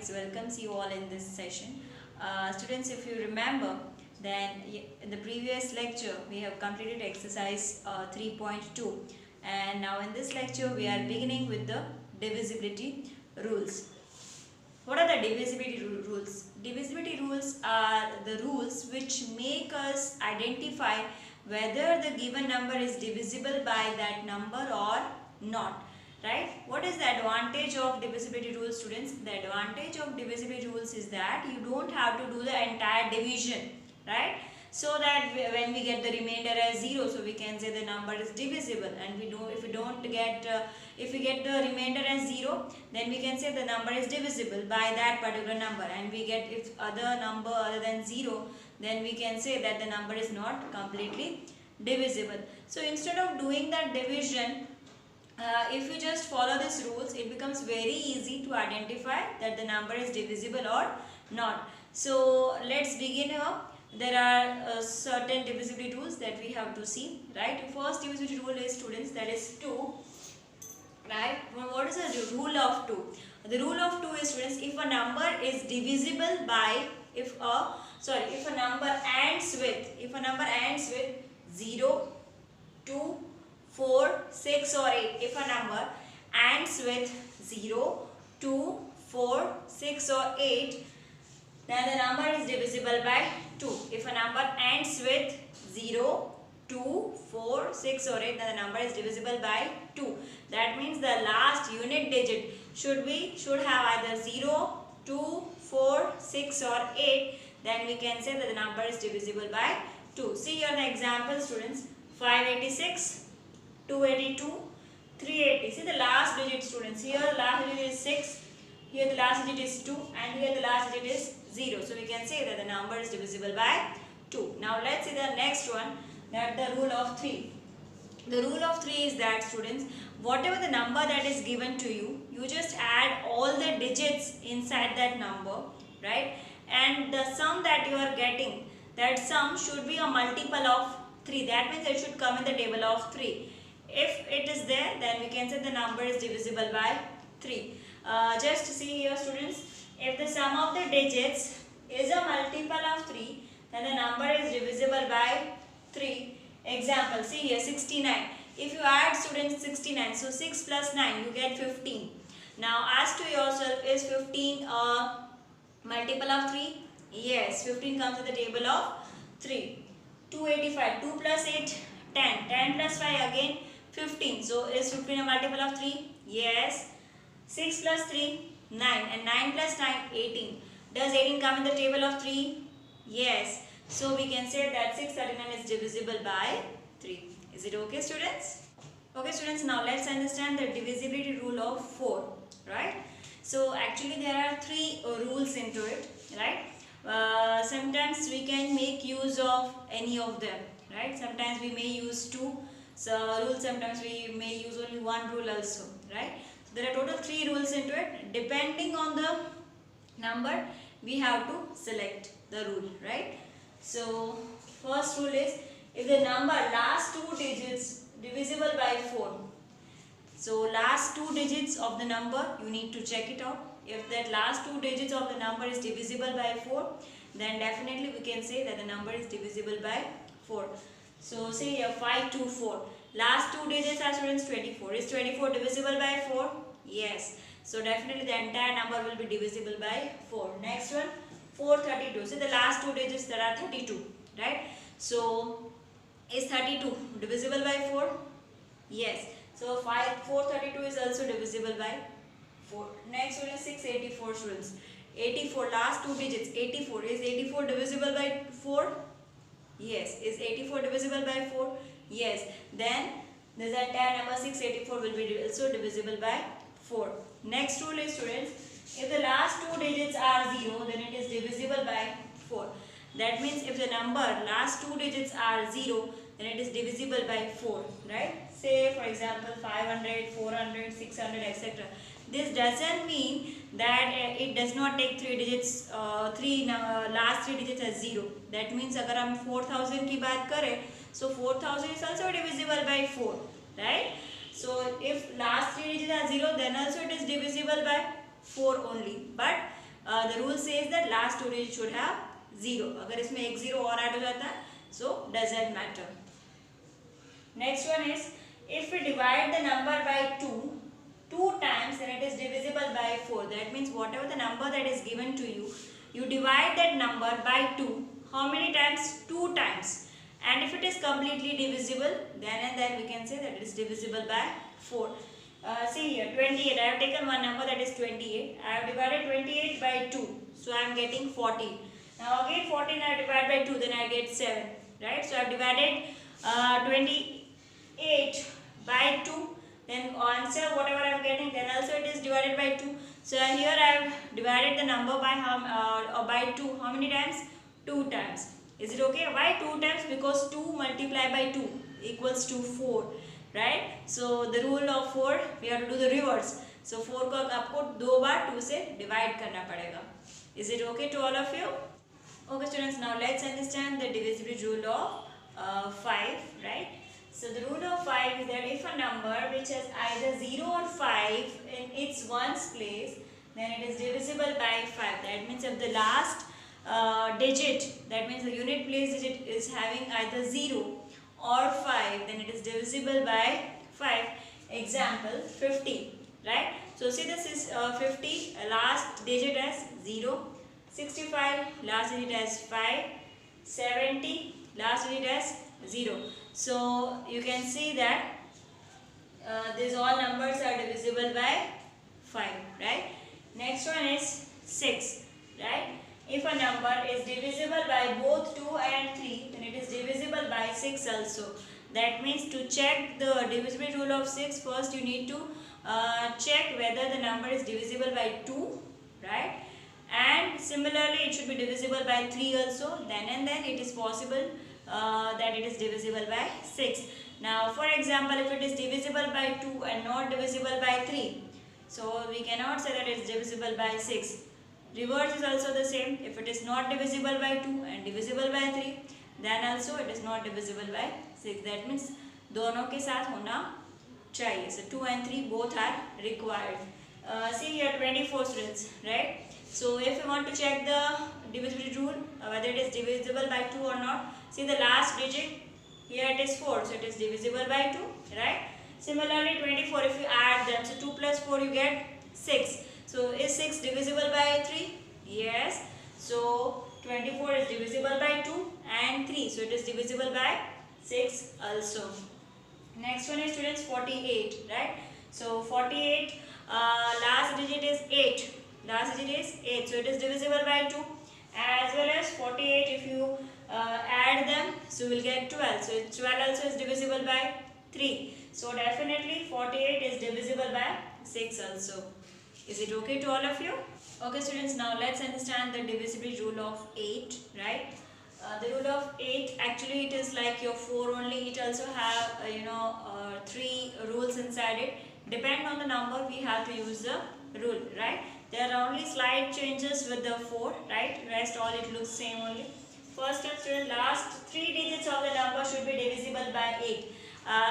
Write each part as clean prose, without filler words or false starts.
Mathematics welcomes you all in this session. Students, if you remember, then in the previous lecture we have completed exercise 3.2, and now in this lecture we are beginning with the divisibility rules. What are the divisibility rules? Divisibility rules are the rules which make us identify whether the given number is divisible by that number or not. Right? What is the advantage of divisibility rules, students? The advantage of divisibility rules is that you don't have to do the entire division, right? So that when we get the remainder as 0, so we can say the number is divisible, and if we get the remainder as 0, then we can say the number is divisible by that particular number, and we get if other number other than 0, then we can say that the number is not completely divisible. So instead of doing that division, if you just follow these rules, it becomes very easy to identify that the number is divisible or not. So let's begin here. There are certain divisibility rules that we have to see, right? First divisibility rule is, students, that is 2, right? What is the rule of 2? The rule of 2 is, students, if a number is divisible by, if a number ends with 0, 2, 4, 6 or 8. If a number ends with 0, 2, 4, 6 or 8, then the number is divisible by 2. If a number ends with 0, 2, 4, 6 or 8, then the number is divisible by 2. That means the last unit digit should have either 0, 2, 4, 6 or 8. Then we can say that the number is divisible by 2. See here the example, students. 586, 282, 380. See the last digit, students. Here the last digit is 6, here the last digit is 2, and here the last digit is 0. So we can say that the number is divisible by 2. Now let's see the next one, that the rule of 3. The rule of 3 is that, students, whatever the number that is given to you, you just add all the digits inside that number, right? And the sum that you are getting, that sum should be a multiple of 3. That means it should come in the table of 3. If it is there, then we can say the number is divisible by 3. Just see here, students, if the sum of the digits is a multiple of 3, then the number is divisible by 3. Example, see here 69. If you add, students, 69, so 6 plus 9, you get 15. Now ask to yourself, is 15 a multiple of 3? Yes, 15 comes in the table of 3. 285, 2 plus 8, 10. 10 plus 5 again 15. So is 15 a multiple of 3? Yes. 6 plus 3, 9. And 9 plus 9, 18. Does 18 come in the table of 3? Yes. So we can say that 639 is divisible by 3. Is it okay, students? Okay, students, now let's understand the divisibility rule of 4. Right? So actually there are 3 rules into it. Right? Sometimes we can make use of any of them. Right? Sometimes we may use 2 rules, sometimes we may use only 1 rule also. Right? So there are total 3 rules into it. Depending on the number, we have to select the rule. Right? So first rule is, if the number last 2 digits divisible by 4. So last 2 digits of the number, you need to check it out. If that last 2 digits of the number is divisible by 4, then definitely we can say that the number is divisible by 4. So say here 524. Last 2 digits are, students, 24. Is 24 divisible by 4? Yes. So definitely the entire number will be divisible by 4. Next one, 432. See the last 2 digits, there are 32. Right? So is 32 divisible by 4? Yes. So 432 is also divisible by 4. Next one is 684, students. 84, last 2 digits, 84. Is 84 divisible by 4? Yes. Is 84 divisible by 4? Yes. Then this entire number 684 will be also divisible by 4. Next rule is, students, if the last 2 digits are 0, then it is divisible by 4. That means if the number last 2 digits are 0, then it is divisible by 4. Right? Say for example 500, 400, 600, etc. This doesn't mean that it does not take 3 digits, last 3 digits as 0. That means अगर हम 4000 की बात करें, so 4000 is also divisible by 4, right? So if last 3 digits are 0, then also it is divisible by 4 only. But the rule says that last two digits should have 0. अगर इसमें एक 0 और add हो जाता है, so doesn't matter. Next one is, if we divide the number by 2 times, then it is divisible by 4. That means whatever the number that is given to you, you divide that number by 2. How many times? 2 times. And if it is completely divisible, then we can say that it is divisible by 4. See here, 28. I have taken one number, that is 28. I have divided 28 by 2. So I am getting 14. Now again 14 I divide by 2, then I get 7. Right? So I have divided 28 by 2. Then answer whatever I am getting, then also it is divided by 2. So here I have divided the number by 2. How many times? 2 times. Is it okay? Why 2 times? Because 2 multiplied by 2 equals to 4. Right? So the rule of 4, we have to do the reverse. So 4 को आपको 2 बार 2 से divide करना पड़ेगा. Is it okay to all of you? Okay students, now let's understand the divisibility rule of 5. Right? So the rule of 5 is that if a number which has either 0 or 5 in its ones place, then it is divisible by 5. That means if the last digit, that means the unit place digit is having either 0 or 5, then it is divisible by 5. Example 50. Right? So see, this is 50, last digit as 0, 65, last digit as 5, 70, last digit as 0. So you can see that these all numbers are divisible by 5. Right? Next one is 6. Right? If a number is divisible by both 2 and 3, then it is divisible by 6 also. That means to check the divisibility rule of 6, first you need to check whether the number is divisible by 2, right? And similarly it should be divisible by 3 also. Then it is possible that it is divisible by 6. Now for example, if it is divisible by 2 and not divisible by 3, so we cannot say that it is divisible by 6. Reverse is also the same. If it is not divisible by 2 and divisible by 3, then also it is not divisible by 6. That means दोनों के साथ होना चाहिए. So 2 and 3 both are required. See here 24 students, right? So if you want to check the divisibility rule, whether it is divisible by 2 or not, see the last digit, here it is 4, so it is divisible by 2, right? Similarly 24, if you add them, so 2 plus 4 you get 6. So is 6 divisible by 3? Yes. So 24 is divisible by 2 and 3. So it is divisible by 6 also. Next one is students 48, right? So 48, last digit is 8. Last digit is 8. So it is divisible by 2. As well as 48, if you add them, so we will get 12. So 12 also is divisible by 3. So definitely 48 is divisible by 6 also. Is it okay to all of you? Okay students, now let's understand the divisibility rule of 8, right? The rule of 8, actually it is like your 4 only. It also have 3 rules inside it. Depend on the number, we have to use the rule, right? There are only slight changes with the 4, right? Rest all it looks same only. First and student, last 3 digits of the number should be divisible by 8.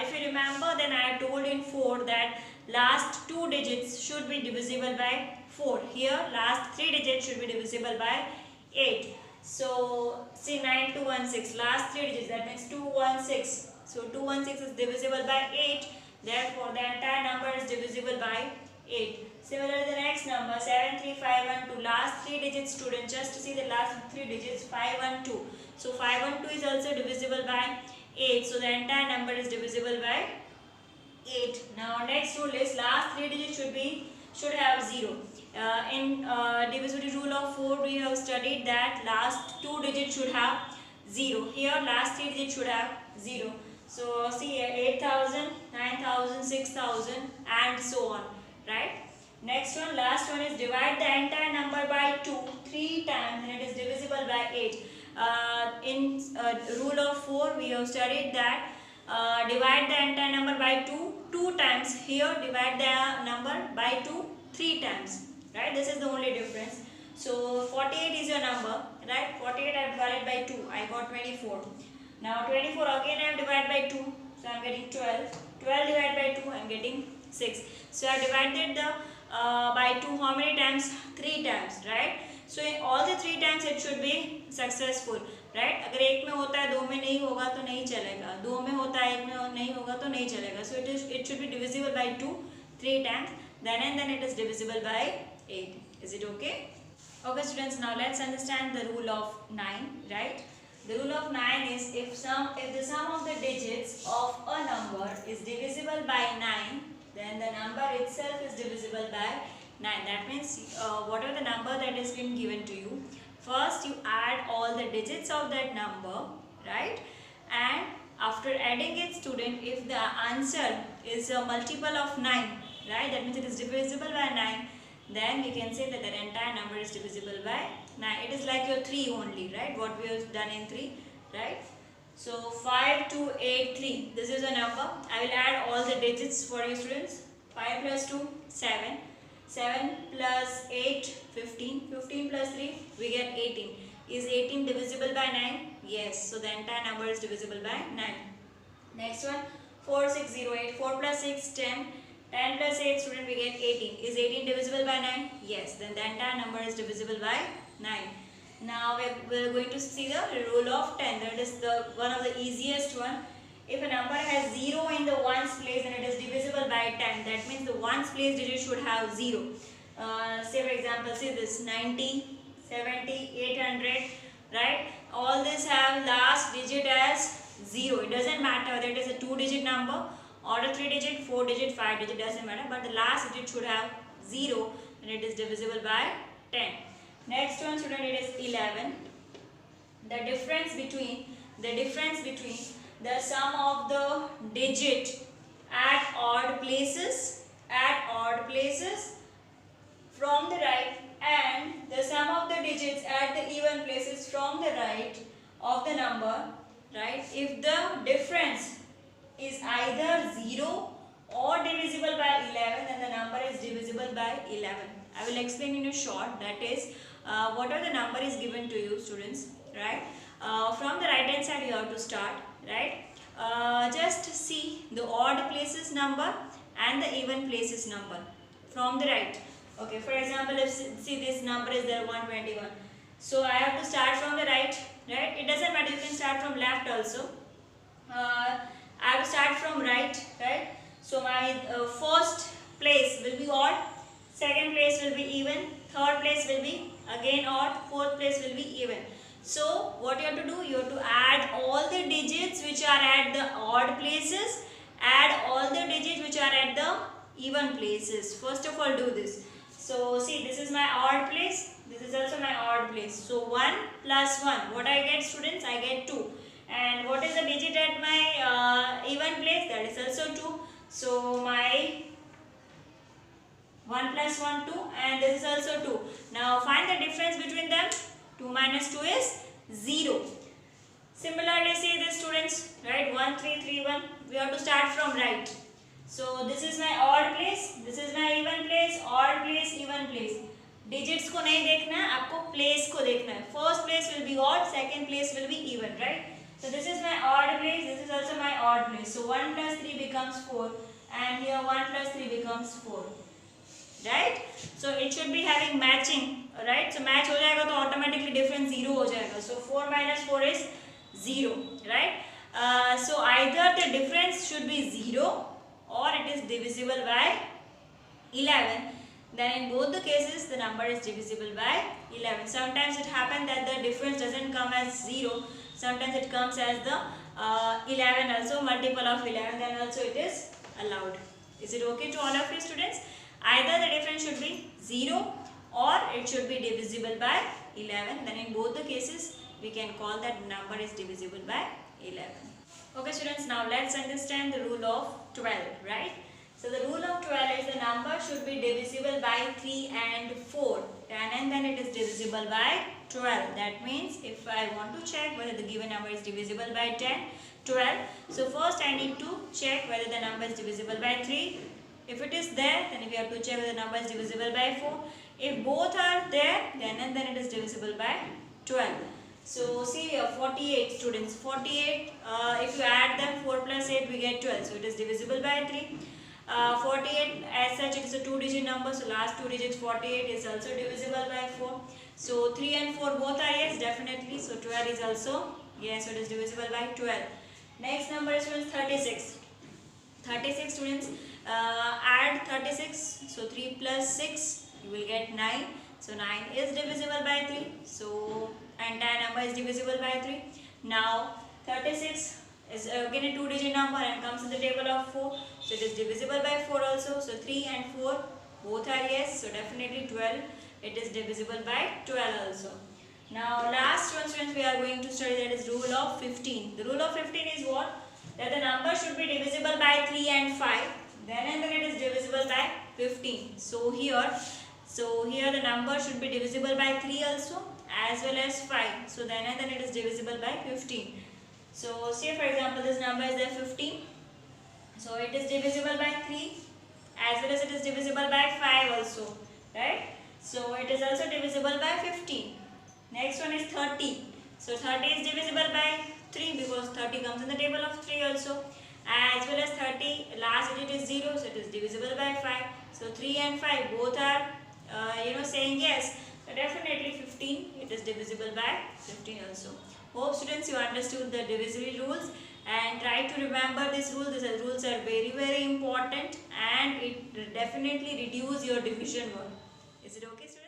If you remember, then I told in 4 that last 2 digits should be divisible by 4. Here last 3 digits should be divisible by 8. So see 9216, last 3 digits, that means 216. So 216 is divisible by 8. Therefore the entire number is divisible by 8. Similarly the next number 73512, last 3 digits student, just to see the last 3 digits 512. So 512 is also divisible by 8. So the entire number is divisible by 8. Now next rule is last 3 digits should have 0. In divisibility rule of 4 we have studied that last 2 digits should have 0. Here last 3 digits should have 0. So see 8000, 9000, 6000 and so on, right? Next one, last one is divide the entire number by 2 3 times and it is divisible by 8. In rule of 4 we have studied that divide the entire number by 2 times. Here divide the number by 2 3 times, right? This is the only difference. So 48 is your number, right? 48 I have divided by 2, I got 24. Now 24 again I have divided by 2, so I am getting 12. 12 divided by 2 I am getting 6. So I have divided the by 2 how many times? 3 times, right? So in all the 3 times it should be successful, right? अगर एक में होता है 2 में नहीं होगा तो नहीं चलेगा, 2 में होता है 1 में नहीं होगा तो नहीं चलेगा. So it should be divisible by 2 3 times, then it is divisible by 8. Is it okay? Okay students, now let's understand the rule of 9, right? The rule of 9 is if the sum of the digits of a number is divisible by 9, then the number itself is divisible by 9. That means whatever the number that has been given to you, first you add all the digits of that number, right? And after adding it, student, if the answer is a multiple of 9, right, that means it is divisible by 9, then we can say that the entire number is divisible by 9. It is like your 3 only, right? What we have done in 3, right? So 5, 2, 8, 3. This is a number. I will add all the digits for you students. 5 plus 2, 7. 7 plus 8, 15. 15 plus 3, we get 18. Is 18 divisible by 9? Yes. So the entire number is divisible by 9. Next one, 4, 6, 0, 8. 4 plus 6, 10. 10 plus 8, student, we get 18. Is 18 divisible by 9? Yes. Then the entire number is divisible by 9. Now we are going to see the rule of 10. That is the one of the easiest one. If a number has 0 in the ones place, then it is divisible by 10. That means the ones place digit should have 0. Say for example, see this 90, 70, 800, right? All this have last digit as 0. It doesn't matter whether it is a 2-digit number or a 3-digit, 4-digit, 5-digit, doesn't matter. But the last digit should have 0 and it is divisible by 10. Next one, student, it is 11. The difference between the sum of the digit at odd places from the right and the sum of the digits at the even places from the right of the number, right? If the difference is either 0 or divisible by 11, then the number is divisible by 11. I will explain in a short. That is, whatever the number is given to you, students, right? From the right hand side you have to start, right? Just see the odd places number and the even places number from the right. Okay, for example, if see this number is there 121. So I have to start from the right, right? It doesn't matter, you can start from left also. I have to start from right, right? So my first place will be odd, second place will be even, third place will be again odd, fourth place will be even. So what you have to do, you have to add all the digits which are at the odd places, add all the digits which are at the even places. First of all do this. So see, this is my odd place, this is also my odd place. So 1 plus 1, what I get, students? I get 2. And what is the digit at my even place? That is also 2. So my 1 plus 1, 2, and this is also 2. Now find the difference between them. 2 minus 2 is 0. Similarly, see this, students, right? 1, 3, 3, 1. We have to start from right. So this is my odd place, this is my even place, odd place, even place. Digits को नहीं देखना है, आपको place को देखना है. First place will be odd, second place will be even, right? So this is my odd place, this is also my odd place. So 1 plus 3 becomes 4, and here 1 plus 3 becomes 4. Right? So it should be having matching, right? So match हो जाएगा तो automatically difference 0 हो जाएगा. So 4 minus 4 is 0, right? So either the difference should be 0 or it is divisible by 11. Then in both the cases the number is divisible by 11. Sometimes it happens that the difference doesn't come as 0. Sometimes it comes as the 11 also, multiple of 11. Then also it is allowed. Is it okay to all of you, students? Either the difference should be 0 or it should be divisible by 11. Then in both the cases we can call that number is divisible by 11. Okay students, now let's understand the rule of 12, right? So the rule of 12 is the number should be divisible by 3 and 4, and then it is divisible by 12. That means if I want to check whether the given number is divisible by 10, 12. So first I need to check whether the number is divisible by 3. If it is there, then we have to check whether the number is divisible by 4. If both are there, then it is divisible by 12. So see here, 48 students. 48, if you add them 4 plus 8, we get 12. So it is divisible by 3. 48 as such it is a 2-digit number, so last 2 digits 48 is also divisible by 4. So 3 and 4 both are yes, definitely. So 12 is also yes, so it is divisible by 12. Next number is 36. 36 students, add 36, so 3 plus 6 you will get 9. So 9 is divisible by 3. So entire number is divisible by 3. Now 36 is again a 2-digit number and comes in the table of 4. So it is divisible by 4 also. So 3 and 4 both are yes. So definitely 12. It is divisible by 12 also. Now last one students we are going to study, that is rule of 15. The rule of 15 is what? That the number should be divisible by 3 and 5. Then and then it is divisible by 15. So here the number should be divisible by 3 also as well as 5. So then and then it is divisible by 15. So say for example this number is there 15. So it is divisible by 3 as well as it is divisible by 5 also. Right? So it is also divisible by 15. Next one is 30. So 30 is divisible by 3 because 30 comes in the table of 3 also. As well as 30 last digit is 0, so it is divisible by 5. So 3 and 5 both are saying yes. So definitely 15 it is divisible by 15 also. Hope students you understood the divisibility rules and try to remember this rule. These rules are very important and it definitely reduce your division work. Is it okay students?